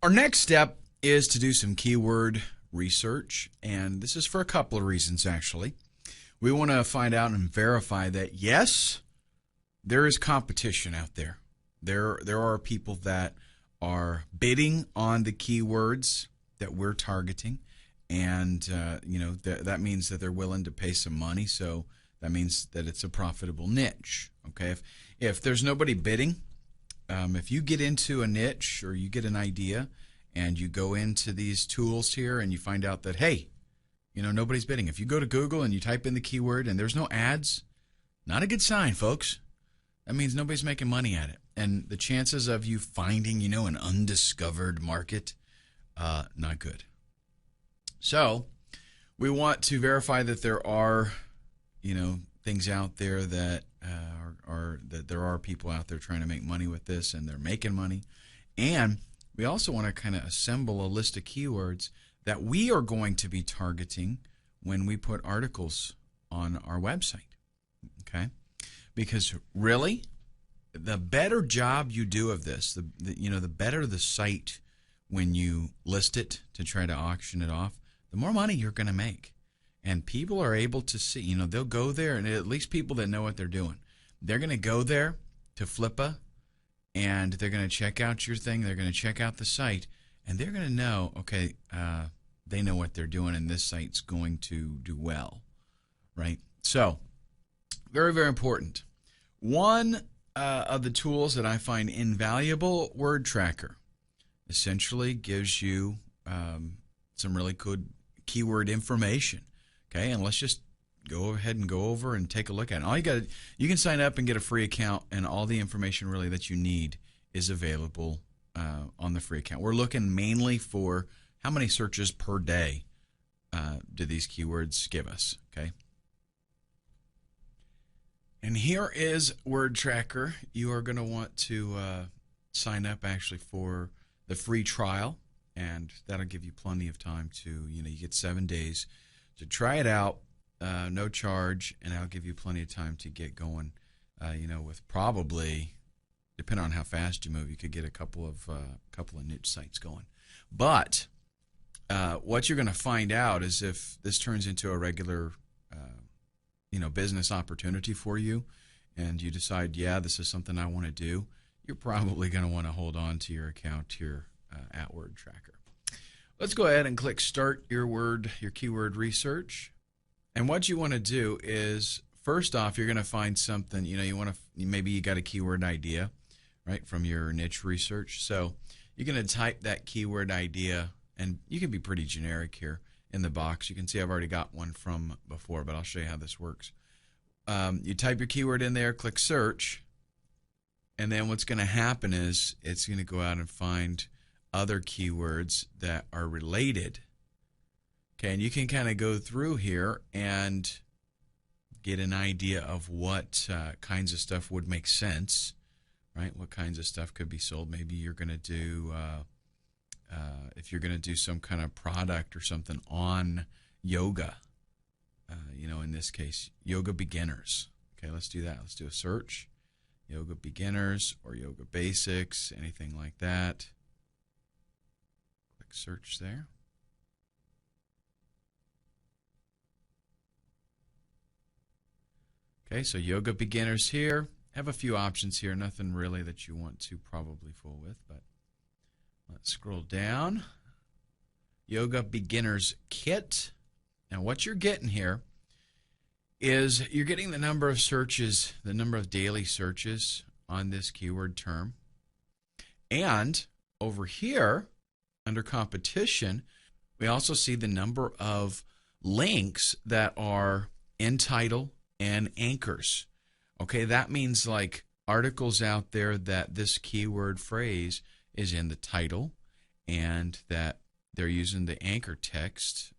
Our next step is to do some keyword research, and this is for a couple of reasons, actually. We want to find out and verify that, yes, there is competition out there. There are people that are bidding on the keywords that we're targeting, and that means that they're willing to pay some money, so that means that it's a profitable niche. Okay, if there's nobody bidding, if you get into a niche or you get an idea and you go into these tools here and you find out that, hey, nobody's bidding. If you go to Google and you type in the keyword and there's no ads, not a good sign, folks. That means nobody's making money at it. And the chances of you finding, an undiscovered market, not good. So we want to verify that there are, things out there that that there are people out there trying to make money with this, and they're making money. And we also want to kind of assemble a list of keywords that we are going to be targeting when we put articles on our website. Okay? Because really, the better job you do of this, the better the site when you list it to try to auction it off, the more money you're going to make. And people are able to see, they'll go there, and at least people that know what they're doing, they're going to go there to Flippa, and they're going to check out your thing, they're going to check out the site, and they're going to know, okay, they know what they're doing, and this site's going to do well, right? So, very, very important. One of the tools that I find invaluable, Word Tracker, essentially gives you some really good keyword information. Okay, and let's just go ahead and go over and take a look at it. You can sign up and get a free account, and all the information really that you need is available on the free account. We're looking mainly for how many searches per day do these keywords give us. Okay. And here is Word Tracker. You are going to want to sign up actually for the free trial, and that'll give you plenty of time to, you get 7 days to try it out, no charge, and I'll give you plenty of time to get going, with probably, depending on how fast you move, you could get a couple of niche sites going. But what you're going to find out is if this turns into a regular business opportunity for you, and you decide, yeah, this is something I want to do, you're probably going to want to hold on to your account here at Word Tracker. Let's go ahead and click Start your keyword research. And what you want to do is, first off, you're going to find something, maybe you got a keyword idea, right, from your niche research. So you're going to type that keyword idea, and you can be pretty generic here in the box. You can see I've already got one from before, but I'll show you how this works. You type your keyword in there, click search, and then what's going to happen is it's going to go out and find other keywords that are related. Okay, and you can kind of go through here and get an idea of what kinds of stuff would make sense, right? What kinds of stuff could be sold. Maybe you're going to do, if you're going to do some kind of product or something on yoga, in this case, yoga beginners. Okay, let's do that. Let's do a search. Yoga beginners or yoga basics, anything like that. Click search there. Okay, so yoga beginners here. Have a few options here, nothing really that you want to probably fool with, but let's scroll down. Yoga beginners kit. Now what you're getting here is you're getting the number of searches, the number of daily searches on this keyword term. And over here, under competition, we also see the number of links that are in title and anchors. Okay, that means like articles out there that this keyword phrase is in the title, and that they're using the anchor text,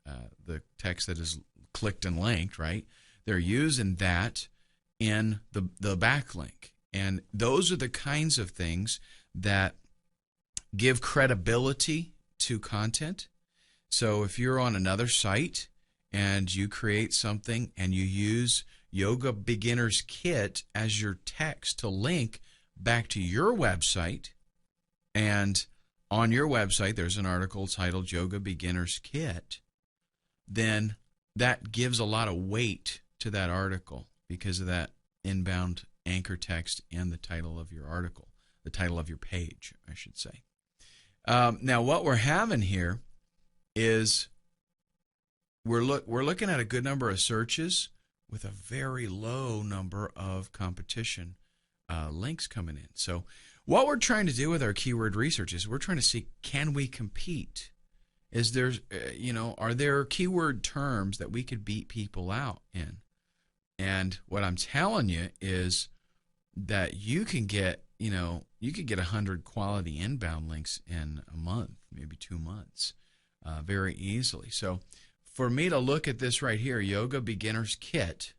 the text that is clicked and linked, right? They're using that in the backlink. And those are the kinds of things that give credibility to content. So if you're on another site and you create something and you use Yoga Beginners Kit as your text to link back to your website, and on your website there's an article titled Yoga Beginner's Kit, then that gives a lot of weight to that article because of that inbound anchor text and the title of your article, the title of your page, I should say. Now, what we're having here is we're looking at a good number of searches with a very low number of competition links coming in. So what we're trying to do with our keyword research is we're trying to see, can we compete? Is there, are there keyword terms that we could beat people out in? And what I'm telling you is that you can get, you could get 100 quality inbound links in a month, maybe 2 months, very easily. So for me to look at this right here, Yoga Beginner's Kit,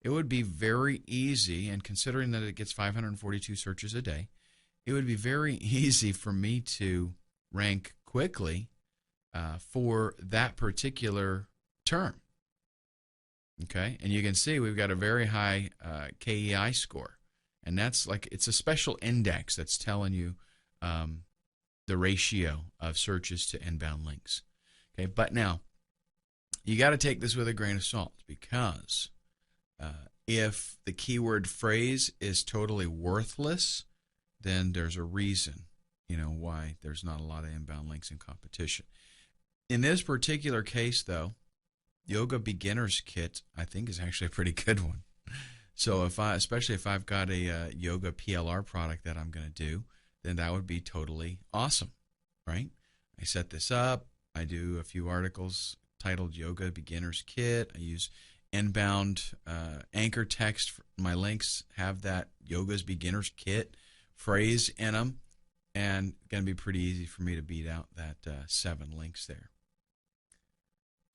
it would be very easy, and considering that it gets 542 searches a day, it would be very easy for me to rank quickly for that particular term. Okay, and you can see we've got a very high KEI score, and that's like, it's a special index that's telling you the ratio of searches to inbound links. Okay, but now you got to take this with a grain of salt, because if the keyword phrase is totally worthless, then there's a reason, why there's not a lot of inbound links in competition. In this particular case, though, Yoga Beginner's Kit, I think, is actually a pretty good one. So especially if I've got a yoga PLR product that I'm going to do, then that would be totally awesome, right? I set this up. I do a few articles titled Yoga Beginner's Kit. I use inbound anchor text. My links have that Yoga's Beginner's Kit phrase in them, and it's going to be pretty easy for me to beat out that 7 links there.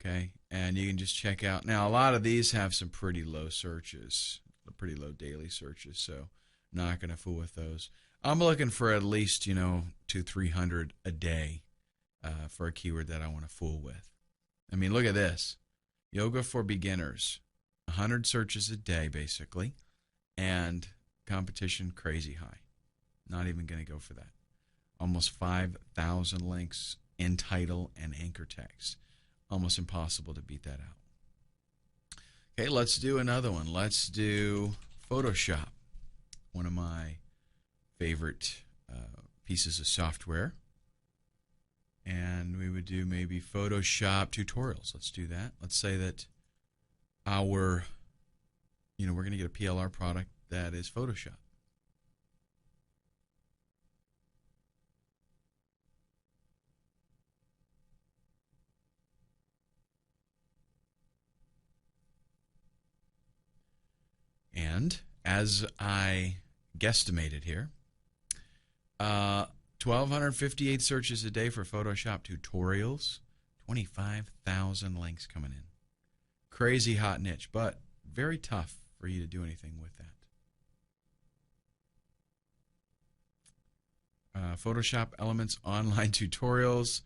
Okay, and you can just check out. Now, a lot of these have some pretty low searches, pretty low daily searches, so not going to fool with those. I'm looking for at least, 200-300 a day for a keyword that I want to fool with. I mean, look at this. Yoga for beginners, 100 searches a day, basically, and competition crazy high. Not even going to go for that. Almost 5,000 links in title and anchor text. Almost impossible to beat that out. Okay, let's do another one. Let's do Photoshop, one of my favorite pieces of software. And we would do maybe Photoshop tutorials. Let's do that. Let's say that we're going to get a PLR product that is Photoshop. And as I guesstimated here, 1,258 searches a day for Photoshop tutorials, 25,000 links coming in. Crazy hot niche, but very tough for you to do anything with that. Photoshop Elements online tutorials,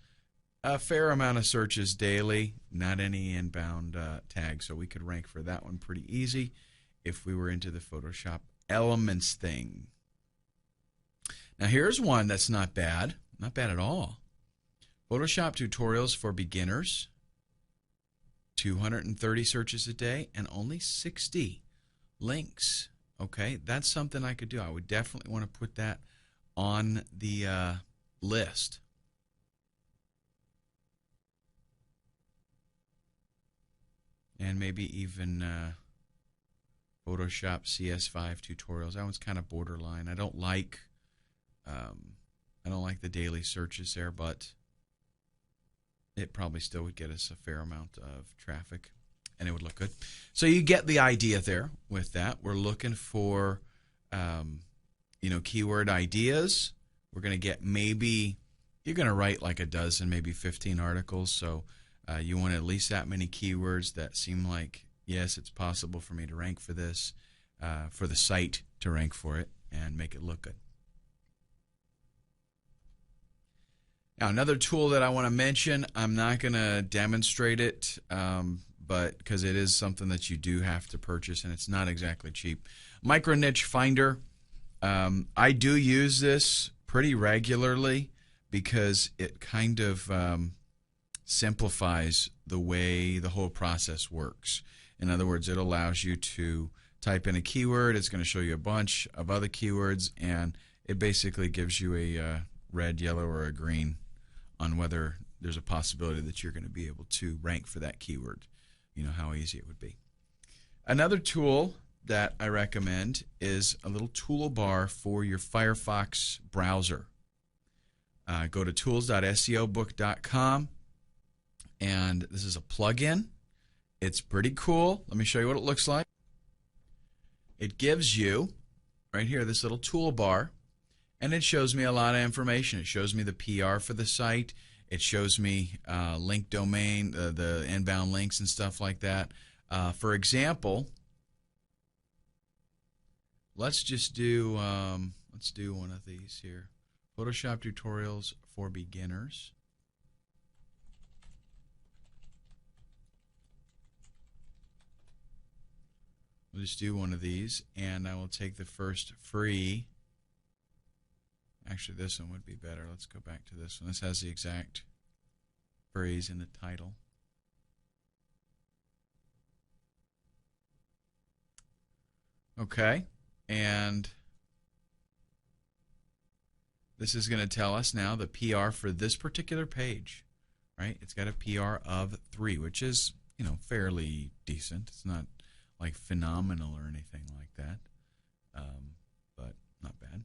a fair amount of searches daily, not any inbound tags, so we could rank for that one pretty easy if we were into the Photoshop Elements thing. Now here's one that's not bad at all. Photoshop tutorials for beginners, 230 searches a day and only 60 links. Okay, that's something I could do. I would definitely want to put that on the list. And maybe even Photoshop CS5 tutorials. That one's kind of borderline. I don't like the daily searches there, but it probably still would get us a fair amount of traffic, and it would look good. So you get the idea there with that. We're looking for keyword ideas. We're going to get, maybe you're going to write like a dozen, maybe 15 articles. So you want at least that many keywords that seem like, yes, it's possible for me to rank for this, for the site to rank for it and make it look good. Now, another tool that I want to mention, I'm not going to demonstrate it, but because it is something that you do have to purchase, and it's not exactly cheap. Micro Niche Finder. I do use this pretty regularly. because it kind of simplifies the way the whole process works. In other words, it allows you to type in a keyword. It's going to show you a bunch of other keywords, and it basically gives you a red, yellow, or a green on whether there's a possibility that you're going to be able to rank for that keyword. You know how easy it would be. Another tool that I recommend is a little toolbar for your Firefox browser. Go to tools.seobook.com, and this is a plugin. It's pretty cool. Let me show you what it looks like. It gives you, right here, this little toolbar, and it shows me a lot of information. It shows me the PR for the site. It shows me link domain, the inbound links and stuff like that. For example, let's just do one of these here. Photoshop tutorials for beginners. We'll just do one of these, and I will take the first free. Actually, this one would be better. Let's go back to this one. This has the exact phrase in the title. Okay, and this is going to tell us now the PR for this particular page, right? It's got a PR of 3, which is, you know, fairly decent. It's not like phenomenal or anything like that, but not bad.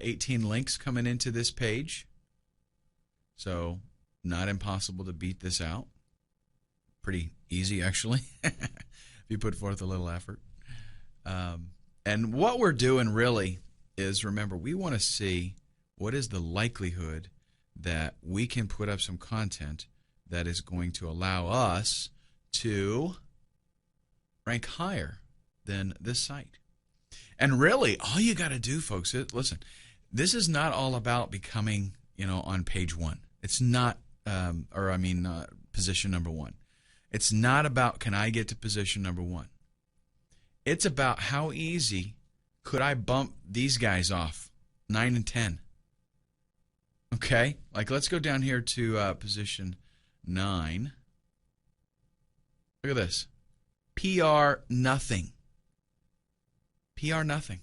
18 links coming into this page, so not impossible to beat this out. Pretty easy, actually, if you put forth a little effort. And what we're doing really is, remember, we want to see what is the likelihood that we can put up some content that is going to allow us to rank higher than this site. And really, all you got to do, folks, listen, this is not all about becoming, on page 1. It's not, position number 1. It's not about, can I get to position number 1? It's about how easy could I bump these guys off, 9 and 10. Okay, like let's go down here to position 9. Look at this. PR nothing. PR nothing.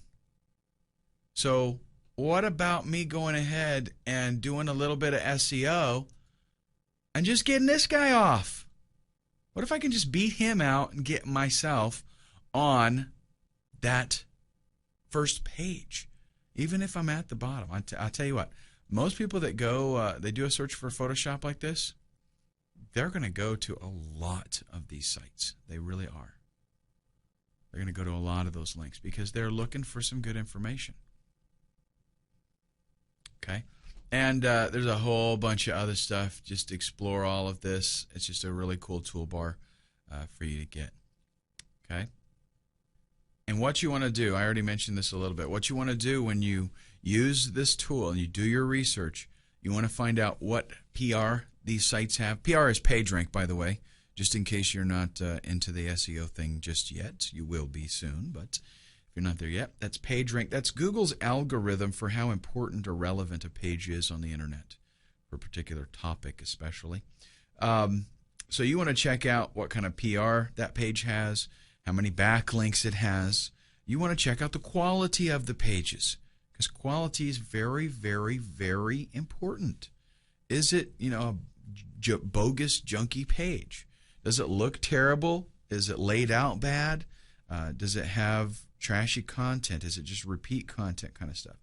So what about me going ahead and doing a little bit of SEO and just getting this guy off? What if I can just beat him out and get myself on that first page, even if I'm at the bottom? I'll tell you what, most people that go, they do a search for Photoshop like this, they're going to go to a lot of these sites. They really are. They're going to go to a lot of those links because they're looking for some good information. Okay? And there's a whole bunch of other stuff. Just explore all of this. It's just a really cool toolbar for you to get. Okay? And what you want to do, I already mentioned this a little bit, what you want to do when you use this tool and you do your research, you want to find out what PR these sites have. PR is PageRank, by the way, just in case you're not into the SEO thing just yet. You will be soon, but if you're not there yet, that's PageRank. That's Google's algorithm for how important or relevant a page is on the internet, for a particular topic especially. So you want to check out what kind of PR that page has, how many backlinks it has. You want to check out the quality of the pages, because quality is very, very, very important. Is it, a bogus, junky page? Does it look terrible? Is it laid out bad? Does it have trashy content? Is it just repeat content kind of stuff?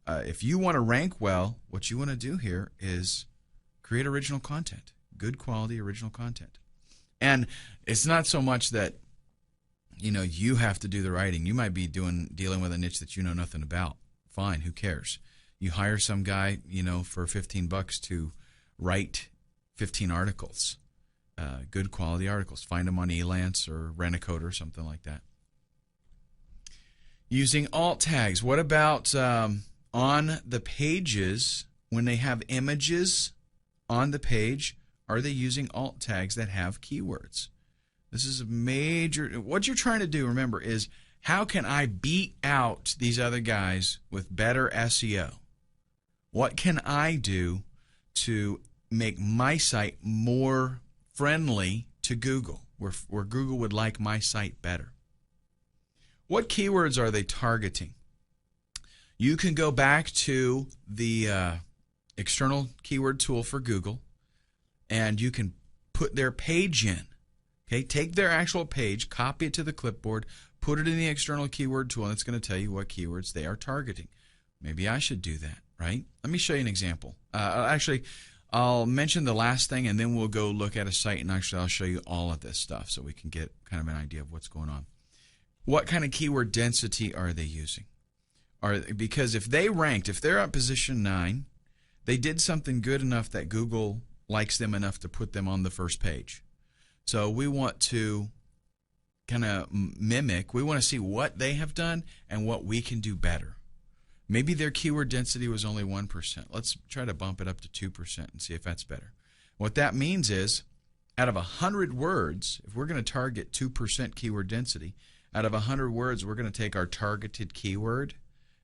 If you want to rank well, what you want to do here is create original content, good quality original content. And it's not so much that you have to do the writing. You might be dealing with a niche that you know nothing about. Fine, who cares? You hire some guy, for $15 to write 15 articles, good quality articles. Find them on Elance or Rent-A-Code or something like that. Using alt tags. What about on the pages, when they have images on the page, are they using alt tags that have keywords? This is a major, what you're trying to do, remember, is how can I beat out these other guys with better SEO? What can I do to make my site more friendly to Google, where Google would like my site better? What keywords are they targeting? You can go back to the external keyword tool for Google, and you can put their page in. Okay, take their actual page, copy it to the clipboard, put it in the external keyword tool, and it's going to tell you what keywords they are targeting. Maybe I should do that, right? Let me show you an example. Actually, I'll mention the last thing, and then we'll go look at a site, and actually I'll show you all of this stuff so we can get kind of an idea of what's going on. What kind of keyword density are they using? Because if they're at position 9, they did something good enough that Google likes them enough to put them on the first page. So we want to kind of mimic, we want to see what they have done and what we can do better. Maybe their keyword density was only 1%. Let's try to bump it up to 2% and see if that's better. What that means is, out of 100 words, if we're going to target 2% keyword density, out of 100 words, we're going to take our targeted keyword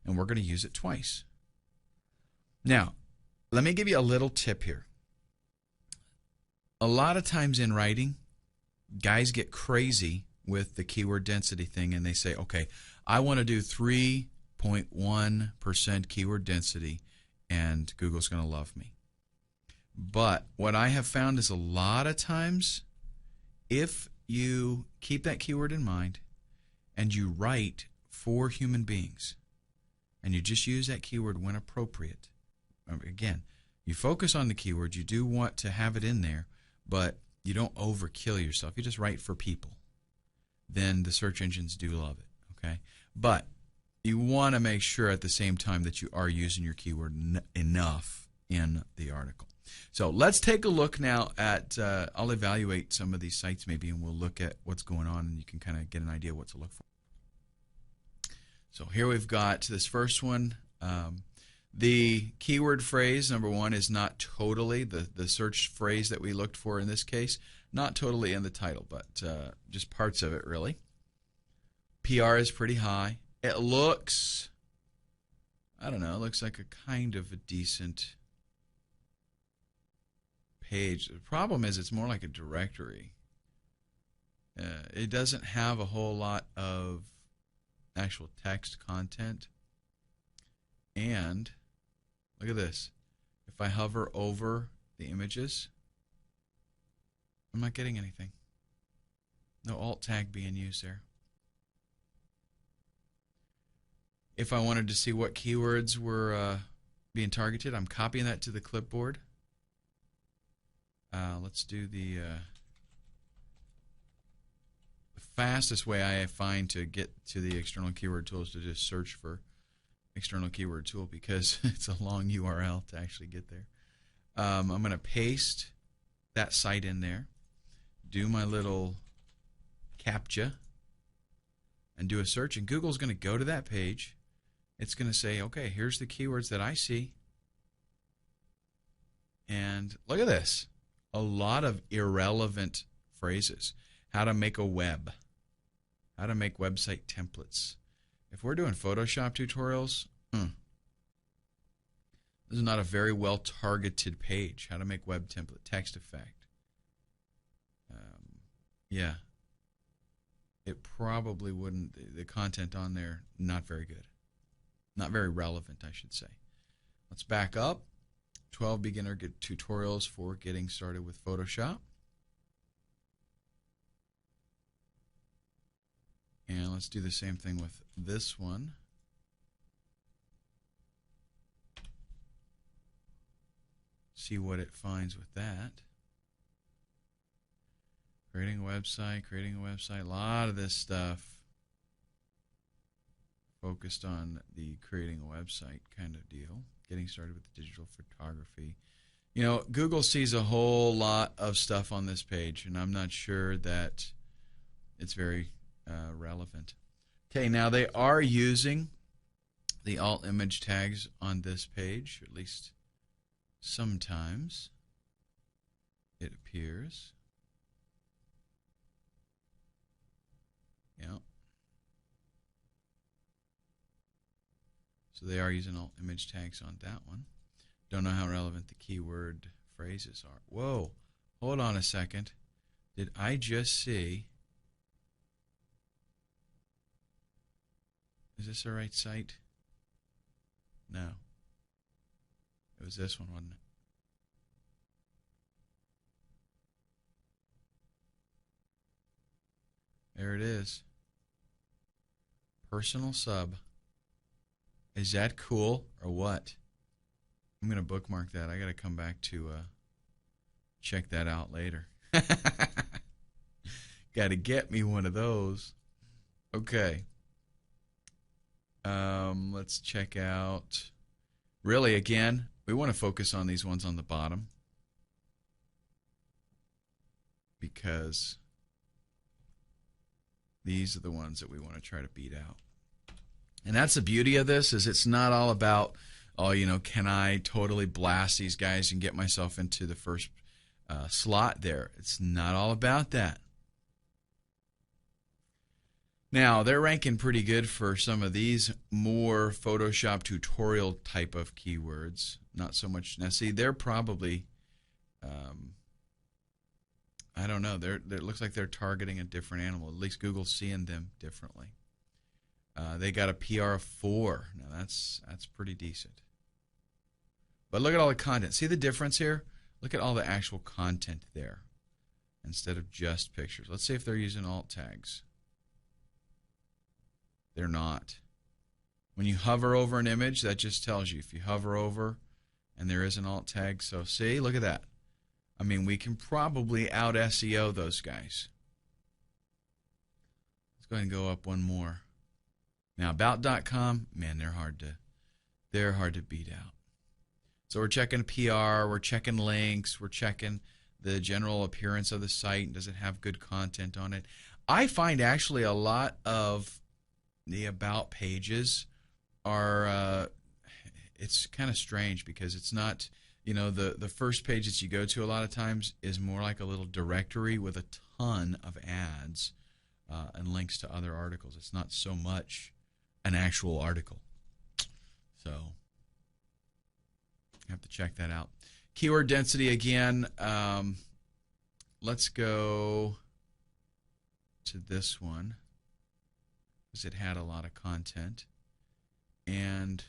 and we're going to use it twice. Now, let me give you a little tip here. A lot of times in writing, guys get crazy with the keyword density thing, and they say, okay, I want to do 3.1% keyword density, and Google's going to love me. But what I have found is a lot of times, if you keep that keyword in mind and you write for human beings, and you just use that keyword when appropriate, again, you focus on the keyword, you do want to have it in there, but you don't overkill yourself. You just write for people. Then the search engines do love it, okay? But you want to make sure at the same time that you are using your keyword enough in the article. So let's take a look now at, I'll evaluate some of these sites maybe, and we'll look at what's going on, and you can kind of get an idea what to look for. So here we've got this first one. The keyword phrase, number 1, is not totally, the search phrase that we looked for in this case, not totally in the title, but just parts of it really. PR is pretty high. It looks, I don't know, it looks like a kind of a decent page. The problem is it's more like a directory. It doesn't have a whole lot of actual text content. And look at this. If I hover over the images, I'm not getting anything. No alt tag being used there. If I wanted to see what keywords were being targeted, I'm copying that to the clipboard. Let's do the fastest way I find to get to the external keyword tool is to just search for external keyword tool, because it's a long URL to actually get there. I'm going to paste that site in there, do my little CAPTCHA, and do a search, and Google's going to go to that page. It's going to say, okay, here's the keywords that I see, and look at this, a lot of irrelevant phrases. How to make a web, how to make website templates. If we're doing Photoshop tutorials, this is not a very well targeted page. How to make web template, text effect. Yeah, it probably wouldn't, the content on there, not very good. Not very relevant, I should say. Let's back up. 12 beginner tutorials for getting started with Photoshop. And let's do the same thing with this one. See what it finds with that. Creating a website, a lot of this stuff focused on the creating a website kind of deal. Getting started with digital photography. You know, Google sees a whole lot of stuff on this page, and I'm not sure that it's very relevant. Okay, now they are using the alt image tags on this page, at least sometimes it appears. Yeah. So they are using alt image tags on that one. Don't know how relevant the keyword phrases are. Whoa, hold on a second. Did I just see? Is this the right site? No. It was this one, wasn't it? There it is. Personal sub. Is that cool or what? I'm going to bookmark that. I got to come back to check that out later. Got to get me one of those. Okay. Let's check out. Really, again, we want to focus on these ones on the bottom because these are the ones that we want to try to beat out. And that's the beauty of this, is it's not all about, oh, you know, can I totally blast these guys and get myself into the first slot there. It's not all about that. Now, they're ranking pretty good for some of these more Photoshop tutorial type of keywords. Not so much. Now, see, they're probably, I don't know. It looks like they're targeting a different animal. At least Google's seeing them differently. They got a PR of 4. Now, that's pretty decent. But look at all the content. See the difference here? Look at all the actual content there instead of just pictures. Let's see if they're using alt tags. They're not. When you hover over an image, that just tells you. If you hover over and there is an alt tag, so see, look at that. I mean, we can probably out SEO those guys. Let's go ahead and go up one more. Now, about.com, man, they're hard to beat out. So we're checking PR, we're checking links, we're checking the general appearance of the site. Does it have good content on it? I find actually a lot of the about pages are, it's kind of strange because it's not, you know, the first page that you go to a lot of times is more like a little directory with a ton of ads and links to other articles. It's not so much an actual article. So you have to check that out. Keyword density again. Let's go to this one because it had a lot of content. And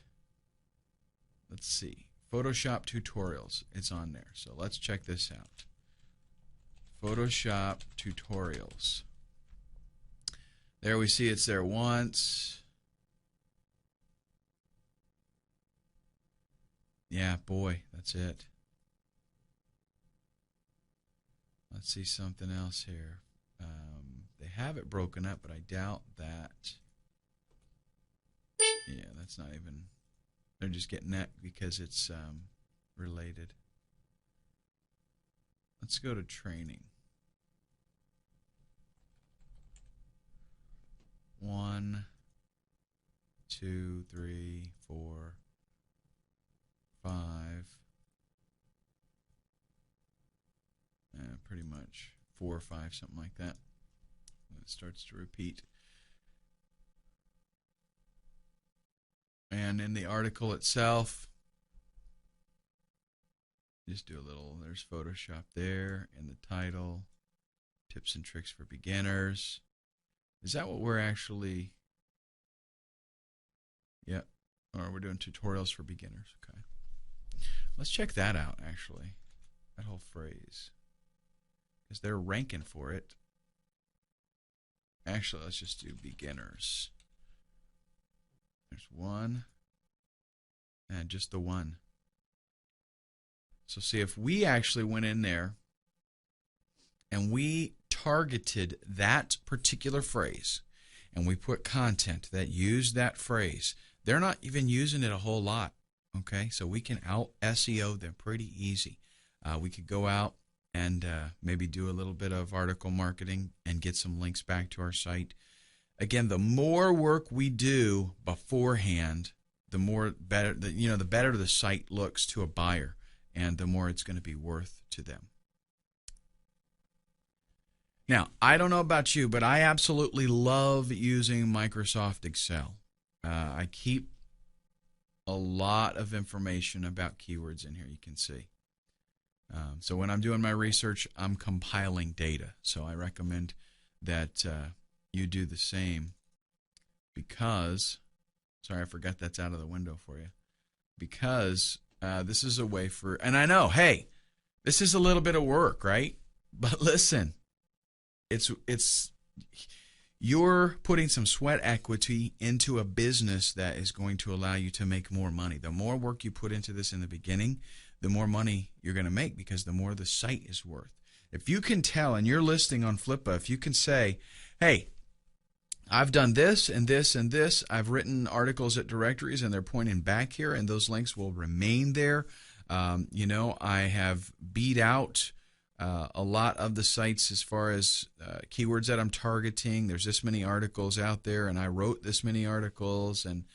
let's see. Photoshop tutorials. It's on there. So let's check this out. Photoshop tutorials. There we see it's there once. Yeah, boy, that's it. Let's see something else here. They have it broken up, but I doubt that. Yeah, that's not even. They're just getting that because it's related. Let's go to training. 1, 2, 3, 4, 5. Pretty much 4 or 5, something like that. It starts to repeat. And in the article itself, just do a little, there's Photoshop there in the title, tips and tricks for beginners. Is that what we're actually, yeah, or we're doing tutorials for beginners, okay. Let's check that out, actually, that whole phrase, because they're ranking for it. Actually, let's just do beginners. There's one, and just the one. So see, if we actually went in there and we targeted that particular phrase and we put content that used that phrase, they're not even using it a whole lot, okay? So we can out SEO them pretty easy. We could go out and maybe do a little bit of article marketing and get some links back to our site. Again, the more work we do beforehand, the better the site looks to a buyer, and the more it's going to be worth to them. Now, I don't know about you, but I absolutely love using Microsoft Excel. I keep a lot of information about keywords in here, you can see. So when I'm doing my research, I'm compiling data. So I recommend that you do the same because, sorry, I forgot that's out of the window for you, because this is a way for, and I know, hey, this is a little bit of work, right? But listen, it's you're putting some sweat equity into a business that is going to allow you to make more money. The more work you put into this in the beginning, the more money you're going to make, because the more the site is worth. If you can tell, and you're listing on Flippa, if you can say, hey, I've done this and this and this, I've written articles at directories and they're pointing back here, and those links will remain there. I have beat out a lot of the sites as far as keywords that I'm targeting. There's this many articles out there, and I wrote this many articles, and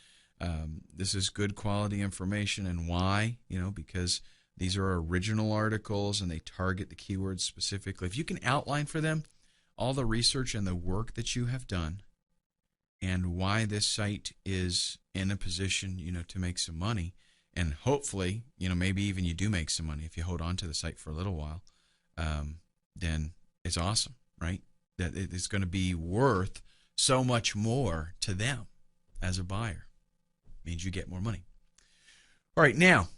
this is good quality information. And why? Because these are original articles and they target the keywords specifically. If you can outline for them all the research and the work that you have done and why this site is in a position, to make some money, and hopefully, maybe even you do make some money if you hold on to the site for a little while, then it's awesome, right? That it's going to be worth so much more to them as a buyer. Means you get more money. All right, now,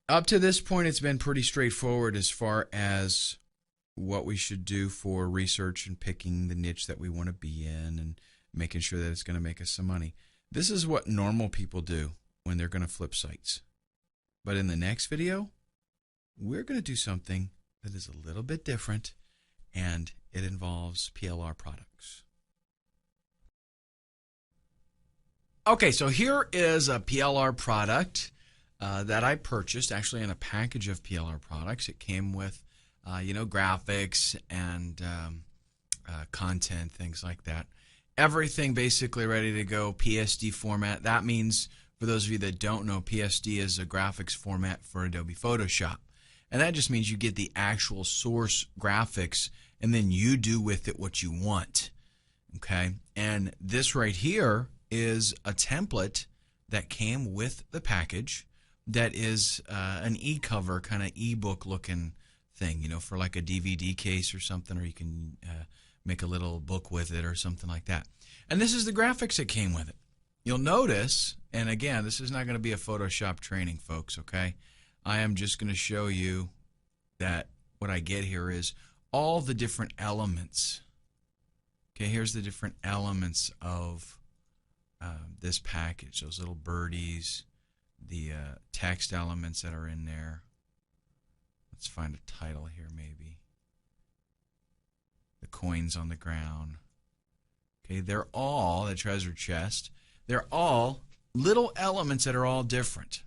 up to this point, it's been pretty straightforward as far as what we should do for research and picking the niche that we want to be in and making sure that it's going to make us some money. This is what normal people do when they're going to flip sites. But in the next video, we're going to do something that is a little bit different, and it involves PLR products. Okay, so here is a PLR product that I purchased, actually in a package of PLR products. It came with, graphics and content, things like that. Everything basically ready to go, PSD format. That means, for those of you that don't know, PSD is a graphics format for Adobe Photoshop. And that just means you get the actual source graphics, and then you do with it what you want. Okay? And this right here is a template that came with the package that is an e-cover, kind of e-book looking thing, for like a DVD case or something, or you can make a little book with it or something like that. And this is the graphics that came with it. You'll notice, and again, this is not going to be a Photoshop training, folks, okay? I am just going to show you that what I get here is all the different elements. Okay, here's the different elements of this package. Those little birdies, the text elements that are in there. Let's find a title here maybe. The coins on the ground. Okay, they're all the treasure chest. They're all little elements that are all different.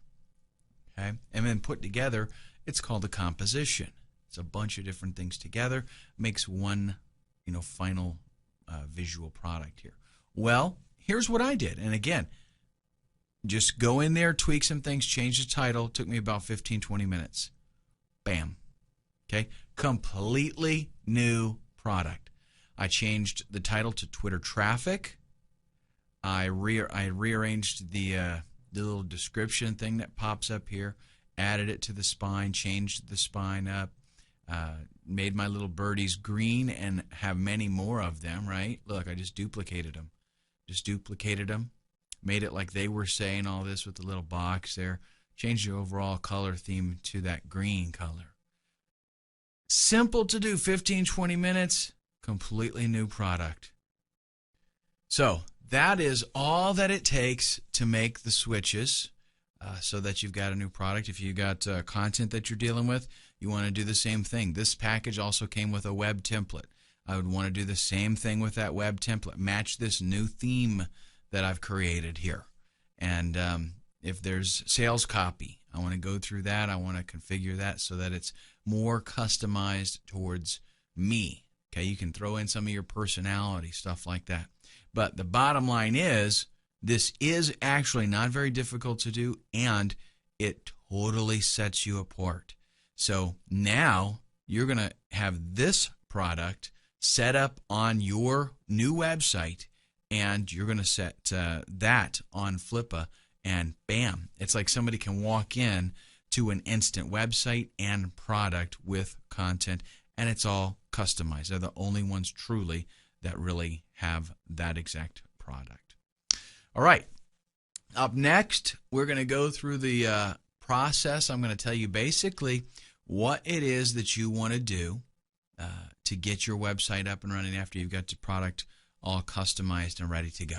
Okay, and then put together, it's called a composition. It's a bunch of different things together, makes one, final visual product here. Well, here's what I did, and again, just go in there, tweak some things, change the title. It took me about 15-20 minutes. Bam. Okay, completely new product. I changed the title to Twitter traffic. I rearranged the little description thing that pops up here, added it to the spine, changed the spine up, made my little birdies green and have many more of them, right? Look, I just duplicated them. Made it like they were saying all this with the little box there. Changed the overall color theme to that green color. Simple to do, 15-20 minutes, completely new product. So that is all that it takes to make the switches so that you've got a new product. If you got content that you're dealing with, you want to do the same thing. This package also came with a web template. I would want to do the same thing with that web template. Match this new theme that I've created here. And if there's sales copy, I want to go through that. I want to configure that so that it's more customized towards me. Okay, you can throw in some of your personality, stuff like that. But the bottom line is, this is actually not very difficult to do, and it totally sets you apart. So now you're going to have this product set up on your new website, and you're going to set that on Flippa, and bam, it's like somebody can walk in to an instant website and product with content, and it's all customized. They're the only ones truly that really have that exact product. All right. Up next, we're going to go through the process. I'm going to tell you basically what it is that you want to do to get your website up and running after you've got the product all customized and ready to go.